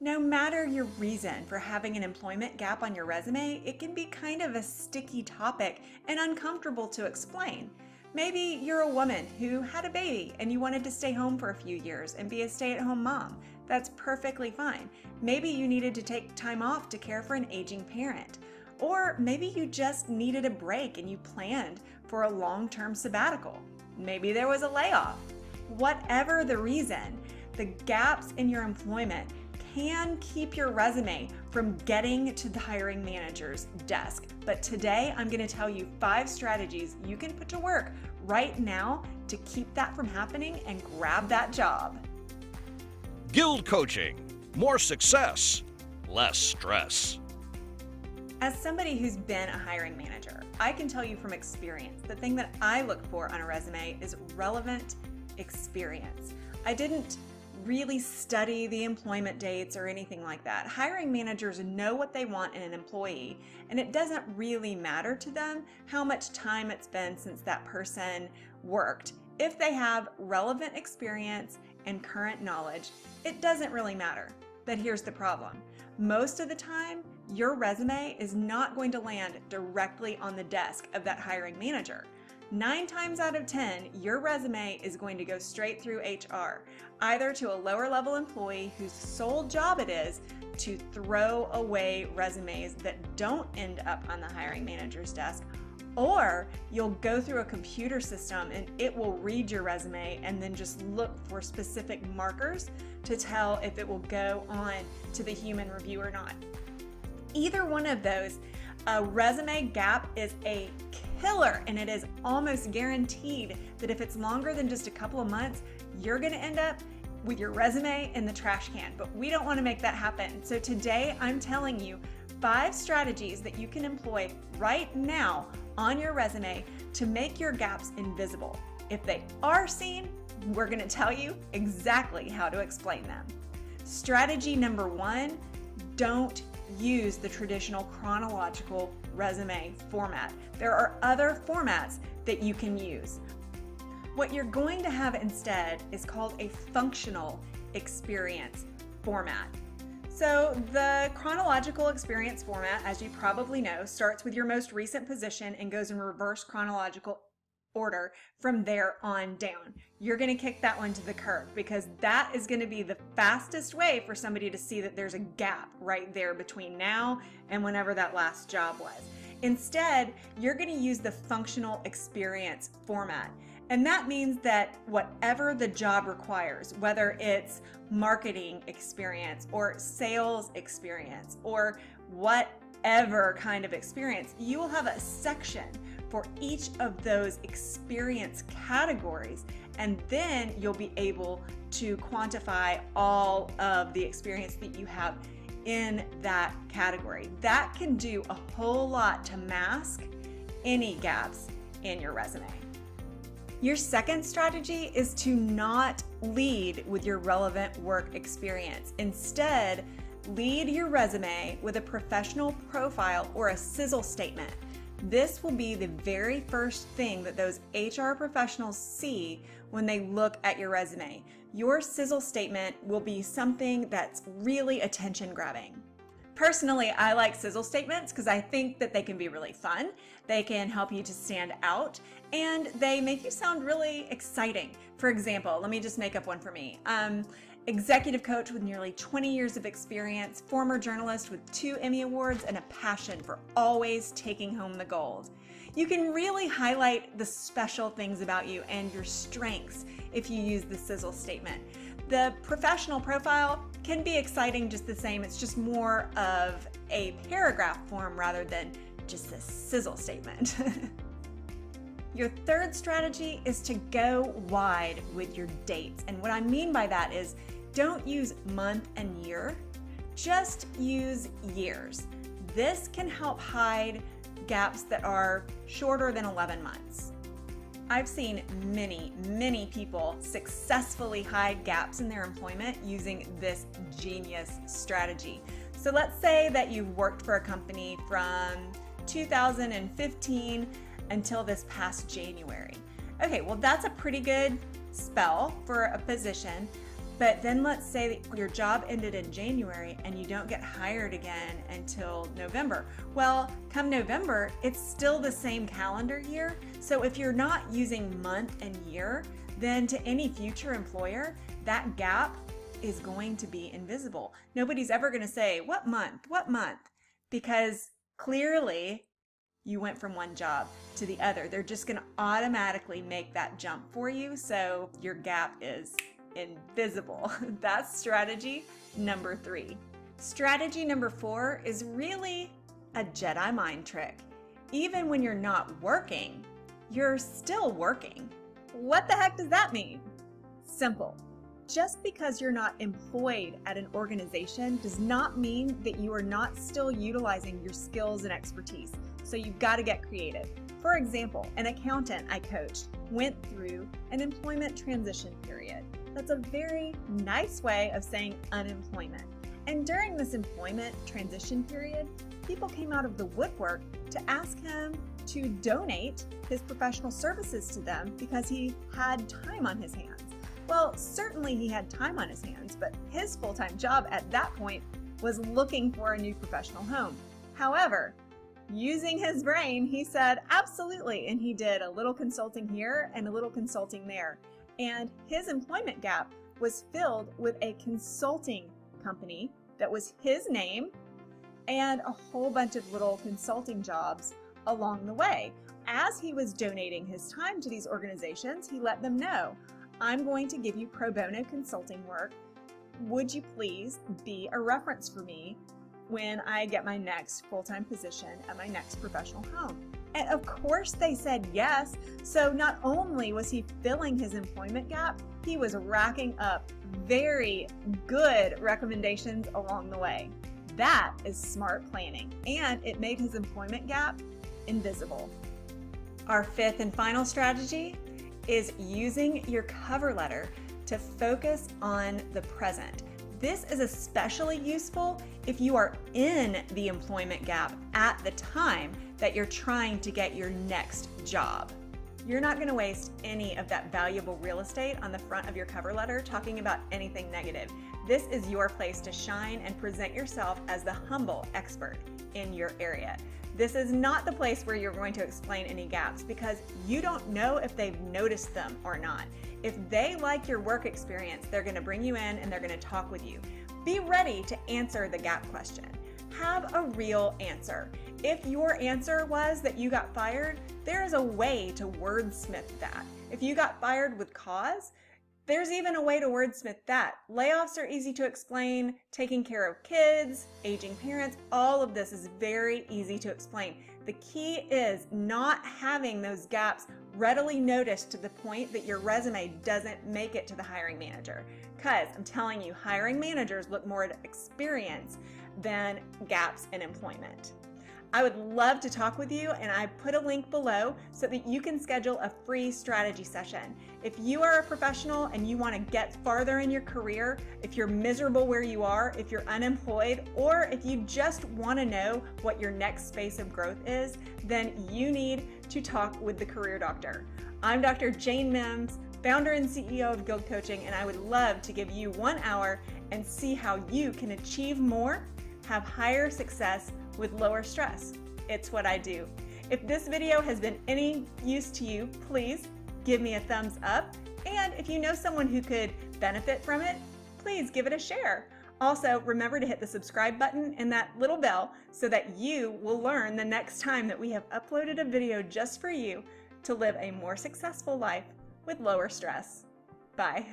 No matter your reason for having an employment gap on your resume, it can be kind of a sticky topic and uncomfortable to explain. Maybe you're a woman who had a baby and you wanted to stay home for a few years and be a stay-at-home mom. That's perfectly fine. Maybe you needed to take time off to care for an aging parent. Or maybe you just needed a break and you planned for a long-term sabbatical. Maybe there was a layoff. Whatever the reason, the gaps in your employment can keep your resume from getting to the hiring manager's desk. But today I'm going to tell you 5 strategies you can put to work right now to keep that from happening and grab that job. GILD Coaching. More success, less stress. As somebody who's been a hiring manager, I can tell you from experience, the thing that I look for on a resume is relevant experience. I didn't really study the employment dates or anything like that. Hiring managers know what they want in an employee, and it doesn't really matter to them how much time it's been since that person worked. If they have relevant experience and current knowledge, it doesn't really matter. But here's the problem. Most of the time, your resume is not going to land directly on the desk of that hiring manager. 9 times out of 10, your resume is going to go straight through HR, either to a lower level employee whose sole job it is to throw away resumes that don't end up on the hiring manager's desk, or you'll go through a computer system and it will read your resume and then just look for specific markers to tell if it will go on to the human review or not. Either one of those, a resume gap is a killer, and it is almost guaranteed that if it's longer than just a couple of months, you're going to end up with your resume in the trash can. But we don't want to make that happen. So today I'm telling you 5 strategies that you can employ right now on your resume to make your gaps invisible. If they are seen, we're going to tell you exactly how to explain them. Strategy number 1, don't use the traditional chronological resume format. There are other formats that you can use. What you're going to have instead is called a functional experience format. So the chronological experience format, as you probably know, starts with your most recent position and goes in reverse chronological order from there on down. You're going to kick that one to the curb because that is going to be the fastest way for somebody to see that there's a gap right there between now and whenever that last job was. Instead, you're going to use the functional experience format. And that means that whatever the job requires, whether it's marketing experience or sales experience or whatever kind of experience, you will have a section for each of those experience categories, and then you'll be able to quantify all of the experience that you have in that category. That can do a whole lot to mask any gaps in your resume. Your second strategy is to not lead with your relevant work experience. Instead, lead your resume with a professional profile or a sizzle statement. This will be the very first thing that those HR professionals see when they look at your resume. Your sizzle statement will be something that's really attention grabbing. Personally, I like sizzle statements because I think that they can be really fun. They can help you to stand out and they make you sound really exciting. For example, let me just make up one for me. Executive coach with nearly 20 years of experience, former journalist with 2 Emmy Awards, and a passion for always taking home the gold. You can really highlight the special things about you and your strengths if you use the sizzle statement. The professional profile can be exciting just the same. It's just more of a paragraph form rather than just a sizzle statement. Your third strategy is to go wide with your dates. And what I mean by that is don't use month and year, just use years. This can help hide gaps that are shorter than 11 months. I've seen many people successfully hide gaps in their employment using this genius strategy. So let's say that you've worked for a company from 2015 until this past January. Okay, well that's a pretty good spell for a position, But then let's say that your job ended in January and you don't get hired again until November. Well, come November, it's still the same calendar year. So if you're not using month and year, then to any future employer, that gap is going to be invisible. Nobody's ever going to say, what month? What month? Because clearly you went from one job to the other. They're just going to automatically make that jump for you. So your gap is invisible. That's strategy number 3. Strategy number 4 is really a Jedi mind trick. Even when you're not working, you're still working. What the heck does that mean? Simple. Just because you're not employed at an organization does not mean that you are not still utilizing your skills and expertise. So you've got to get creative. For example, an accountant I coached went through an employment transition period. That's a very nice way of saying unemployment. And during this employment transition period, people came out of the woodwork to ask him to donate his professional services to them because he had time on his hands. Well, certainly he had time on his hands, but his full-time job at that point was looking for a new professional home. However, using his brain, he said, absolutely, and he did a little consulting here and a little consulting there. And his employment gap was filled with a consulting company that was his name and a whole bunch of little consulting jobs along the way. As he was donating his time to these organizations, he let them know, I'm going to give you pro bono consulting work. Would you please be a reference for me when I get my next full-time position at my next professional home? And of course they said yes. So not only was he filling his employment gap, he was racking up very good recommendations along the way. That is smart planning, and it made his employment gap invisible. Our 5th and final strategy is using your cover letter to focus on the present. This is especially useful if you are in the employment gap at the time that you're trying to get your next job. You're not going to waste any of that valuable real estate on the front of your cover letter talking about anything negative. This is your place to shine and present yourself as the humble expert in your area. This is not the place where you're going to explain any gaps because you don't know if they've noticed them or not. If they like your work experience, they're going to bring you in and they're going to talk with you. Be ready to answer the gap question. Have a real answer. If your answer was that you got fired, there is a way to wordsmith that. If you got fired with cause, there's even a way to wordsmith that. Layoffs are easy to explain, taking care of kids, aging parents, all of this is very easy to explain. The key is not having those gaps readily noticed to the point that your resume doesn't make it to the hiring manager. Because I'm telling you, hiring managers look more at experience than gaps in employment. I would love to talk with you, and I put a link below so that you can schedule a free strategy session. If you are a professional and you want to get farther in your career, if you're miserable where you are, if you're unemployed, or if you just want to know what your next space of growth is, then you need to talk with the Career Doctor. I'm Dr. Jane Mims, founder and CEO of GILD Coaching, and I would love to give you 1 hour and see how you can achieve more, have higher success with lower stress. It's what I do. If this video has been any use to you, please give me a thumbs up. And if you know someone who could benefit from it, please give it a share. Also, remember to hit the subscribe button and that little bell so that you will learn the next time that we have uploaded a video just for you to live a more successful life with lower stress. Bye.